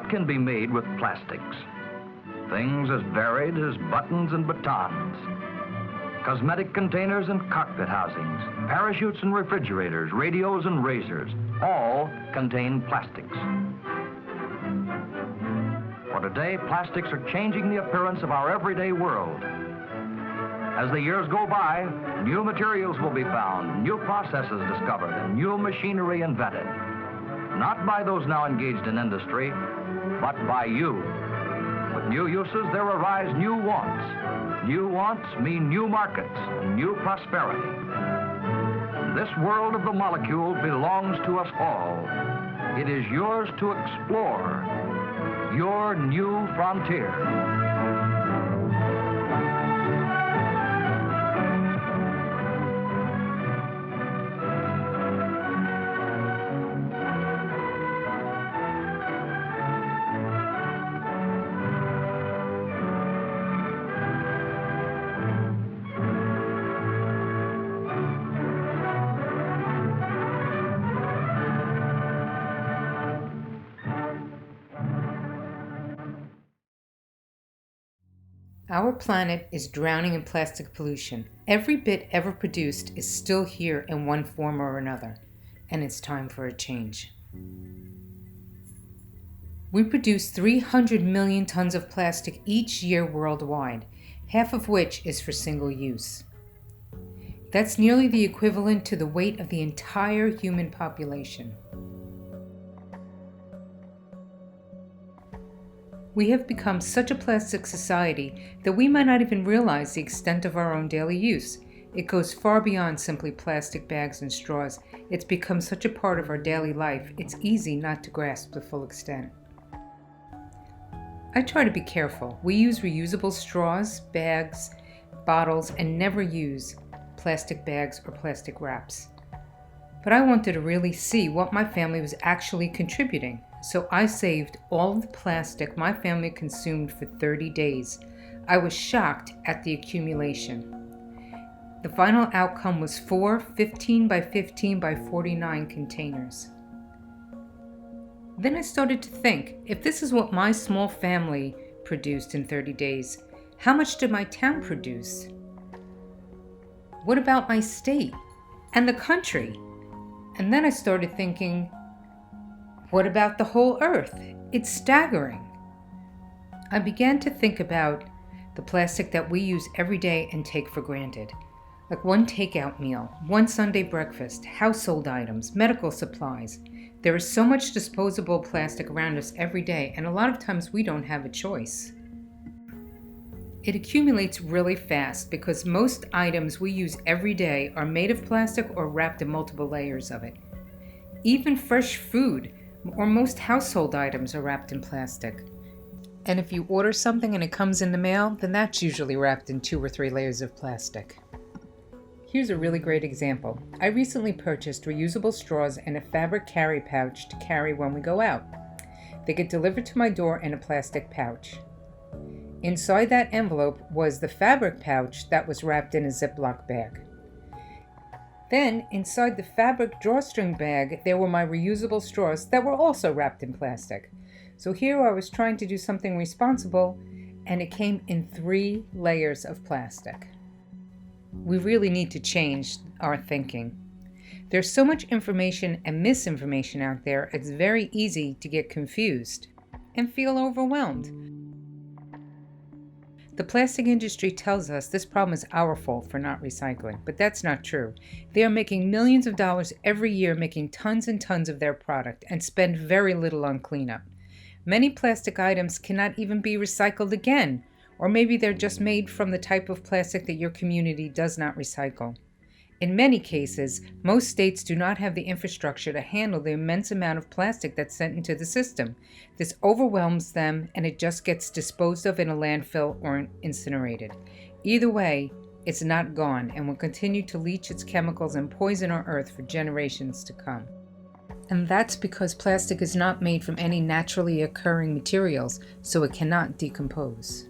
What can be made with plastics? Things as varied as buttons and batons, cosmetic containers and cockpit housings, parachutes and refrigerators, radios and razors, all contain plastics. For today, plastics are changing the appearance of our everyday world. As the years go by, new materials will be found, new processes discovered, and new machinery invented. Not by those now engaged in industry, but by you. With new uses, there arise new wants. New wants mean new markets and new prosperity. This world of the molecule belongs to us all. It is yours to explore, your new frontier. Our planet is drowning in plastic pollution. Every bit ever produced is still here in one form or another, and it's time for a change. We produce 300 million tons of plastic each year worldwide, half of which is for single use. That's nearly the equivalent to the weight of the entire human population. We have become such a plastic society that we might not even realize the extent of our own daily use. It goes far beyond simply plastic bags and straws. It's become such a part of our daily life, it's easy not to grasp the full extent. I try to be careful. We use reusable straws, bags, bottles, and never use plastic bags or plastic wraps. But I wanted to really see what my family was actually contributing. So I saved all of the plastic my family consumed for 30 days. I was shocked at the accumulation. The final outcome was 4 15 by 15 by 49 containers. Then I started to think, if this is what my small family produced in 30 days, how much did my town produce? What about my state and the country? And then I started thinking, what about the whole Earth? It's staggering. I began to think about the plastic that we use every day and take for granted. Like one takeout meal, one Sunday breakfast, household items, medical supplies. There is so much disposable plastic around us every day, and a lot of times we don't have a choice. It accumulates really fast because most items we use every day are made of plastic or wrapped in multiple layers of it. Even fresh food or most household items are wrapped in plastic. And if you order something and it comes in the mail, then that's usually wrapped in 2 or 3 layers of plastic. Here's a really great example. I recently purchased reusable straws and a fabric carry pouch to carry when we go out. They get delivered to my door in a plastic pouch. Inside that envelope was the fabric pouch that was wrapped in a Ziploc bag. Then, inside the fabric drawstring bag, there were my reusable straws that were also wrapped in plastic. So here I was trying to do something responsible, and it came in 3 layers of plastic. We really need to change our thinking. There's so much information and misinformation out there, it's very easy to get confused and feel overwhelmed. The plastic industry tells us this problem is our fault for not recycling, but that's not true. They are making millions of dollars every year making tons and tons of their product and spend very little on cleanup. Many plastic items cannot even be recycled again, or maybe they're just made from the type of plastic that your community does not recycle. In many cases, most states do not have the infrastructure to handle the immense amount of plastic that's sent into the system. This overwhelms them and it just gets disposed of in a landfill or incinerated. Either way, it's not gone and will continue to leach its chemicals and poison our earth for generations to come. And that's because plastic is not made from any naturally occurring materials, so it cannot decompose.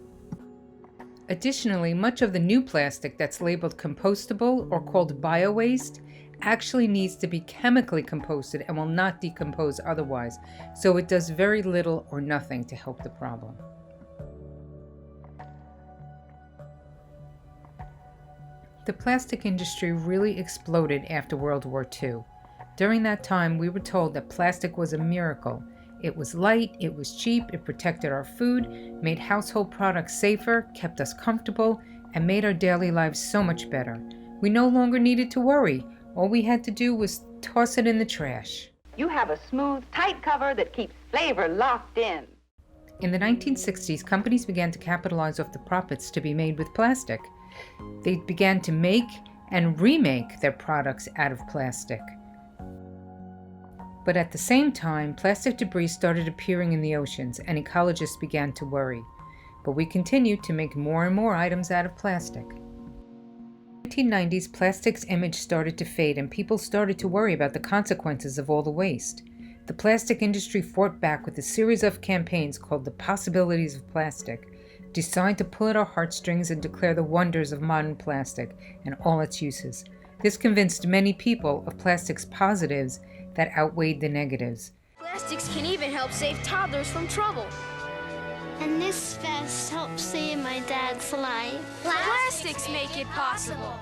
Additionally, much of the new plastic that's labeled compostable or called bio-waste actually needs to be chemically composted and will not decompose otherwise, so it does very little or nothing to help the problem. The plastic industry really exploded after World War II. During that time, we were told that plastic was a miracle. It was light, it was cheap, it protected our food, made household products safer, kept us comfortable, and made our daily lives so much better. We no longer needed to worry. All we had to do was toss it in the trash. You have a smooth, tight cover that keeps flavor locked in. In the 1960s, companies began to capitalize off the profits to be made with plastic. They began to make and remake their products out of plastic. But at the same time, plastic debris started appearing in the oceans, and ecologists began to worry. But we continued to make more and more items out of plastic. In the 1990s, plastic's image started to fade, and people started to worry about the consequences of all the waste. The plastic industry fought back with a series of campaigns called The Possibilities of Plastic, designed to pull at our heartstrings and declare the wonders of modern plastic and all its uses. This convinced many people of plastic's positives that outweighed the negatives. Plastics can even help save toddlers from trouble. And this vest helps save my dad's life. Plastics make it possible.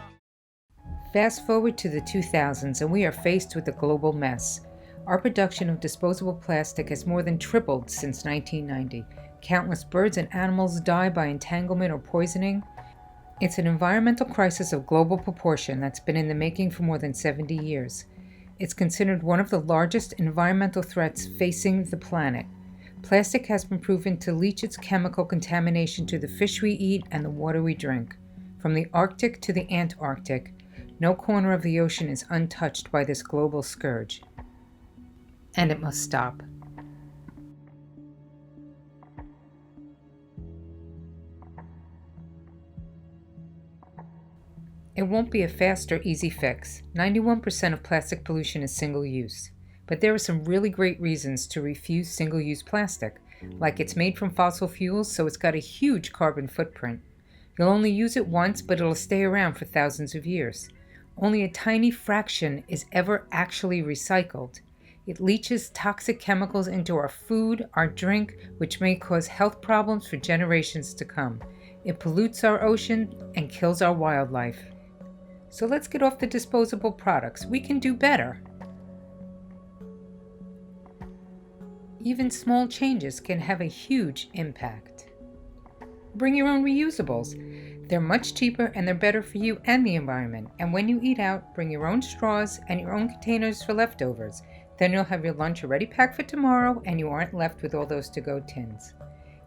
Fast forward to the 2000s, and we are faced with a global mess. Our production of disposable plastic has more than tripled since 1990. Countless birds and animals die by entanglement or poisoning. It's an environmental crisis of global proportion that's been in the making for more than 70 years. It's considered one of the largest environmental threats facing the planet. Plastic has been proven to leach its chemical contamination to the fish we eat and the water we drink. From the Arctic to the Antarctic, no corner of the ocean is untouched by this global scourge. And it must stop. It won't be a fast or easy fix. 91% of plastic pollution is single-use. But there are some really great reasons to refuse single-use plastic, like it's made from fossil fuels, so it's got a huge carbon footprint. You'll only use it once, but it'll stay around for thousands of years. Only a tiny fraction is ever actually recycled. It leaches toxic chemicals into our food, our drink, which may cause health problems for generations to come. It pollutes our ocean and kills our wildlife. So let's get off the disposable products. We can do better. Even small changes can have a huge impact. Bring your own reusables. They're much cheaper and they're better for you and the environment. And when you eat out, bring your own straws and your own containers for leftovers. Then you'll have your lunch already packed for tomorrow and you aren't left with all those to-go tins.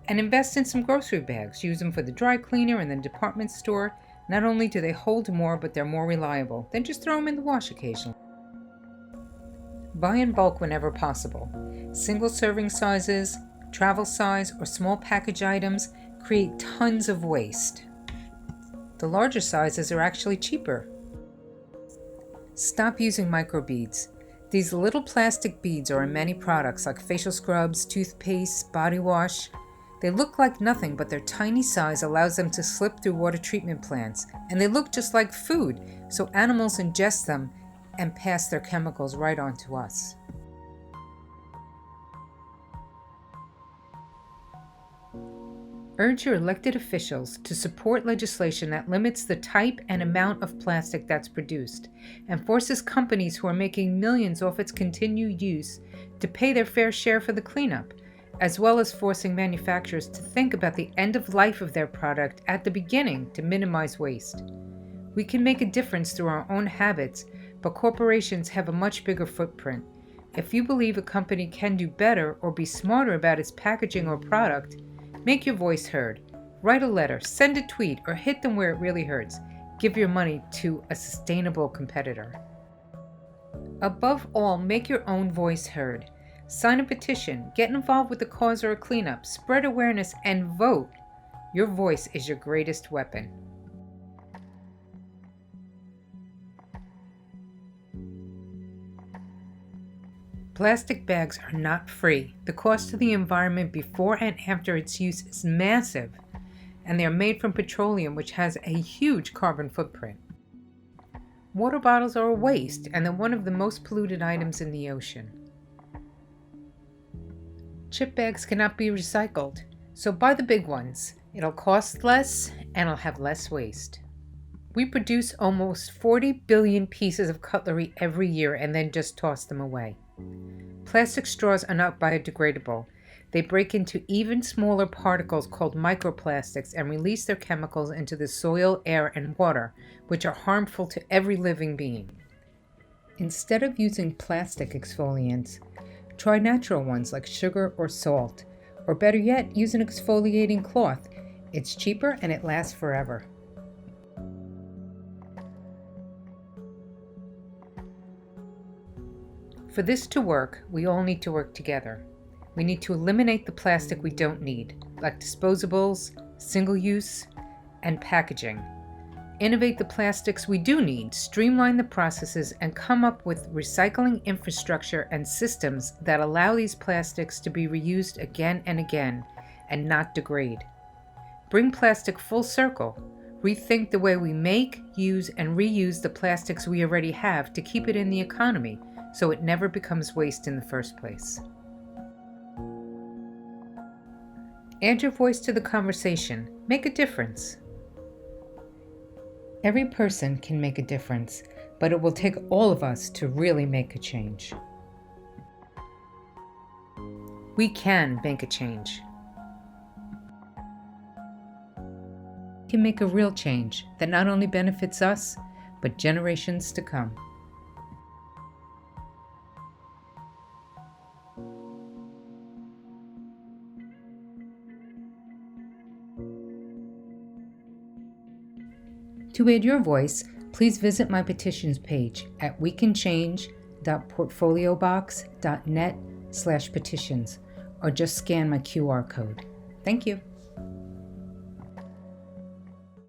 And invest in some grocery bags. Use them for the dry cleaner and the department store. Not only do they hold more, but they're more reliable. Then just throw them in the wash occasionally. Buy in bulk whenever possible. Single serving sizes, travel size, or small package items create tons of waste. The larger sizes are actually cheaper. Stop using microbeads. These little plastic beads are in many products like facial scrubs, toothpaste, body wash. They look like nothing, but their tiny size allows them to slip through water treatment plants, and they look just like food, so animals ingest them and pass their chemicals right on to us. Urge your elected officials to support legislation that limits the type and amount of plastic that's produced and forces companies who are making millions off its continued use to pay their fair share for the cleanup, as well as forcing manufacturers to think about the end of life of their product at the beginning to minimize waste. We can make a difference through our own habits, but corporations have a much bigger footprint. If you believe a company can do better or be smarter about its packaging or product, make your voice heard. Write a letter, send a tweet, or hit them where it really hurts. Give your money to a sustainable competitor. Above all, make your own voice heard. Sign a petition, get involved with a cause or a cleanup, spread awareness, and vote. Your voice is your greatest weapon. Plastic bags are not free. The cost to the environment before and after its use is massive, and they are made from petroleum, which has a huge carbon footprint. Water bottles are a waste, and they're one of the most polluted items in the ocean. Chip bags cannot be recycled, so buy the big ones. It'll cost less, and it'll have less waste. We produce almost 40 billion pieces of cutlery every year and then just toss them away. Plastic straws are not biodegradable. They break into even smaller particles called microplastics and release their chemicals into the soil, air, and water, which are harmful to every living being. Instead of using plastic exfoliants, try natural ones like sugar or salt, or better yet, use an exfoliating cloth. It's cheaper and it lasts forever. For this to work, we all need to work together. We need to eliminate the plastic we don't need, like disposables, single-use, and packaging. Innovate the plastics we do need, streamline the processes, and come up with recycling infrastructure and systems that allow these plastics to be reused again and again, and not degrade. Bring plastic full circle. Rethink the way we make, use, and reuse the plastics we already have to keep it in the economy, so it never becomes waste in the first place. Add your voice to the conversation. Make a difference. Every person can make a difference, but it will take all of us to really make a change. We can make a change. We can make a real change that not only benefits us, but generations to come. To add your voice, please visit my petitions page at wecanchange.portfoliobox.net/petitions or just scan my QR code. Thank you.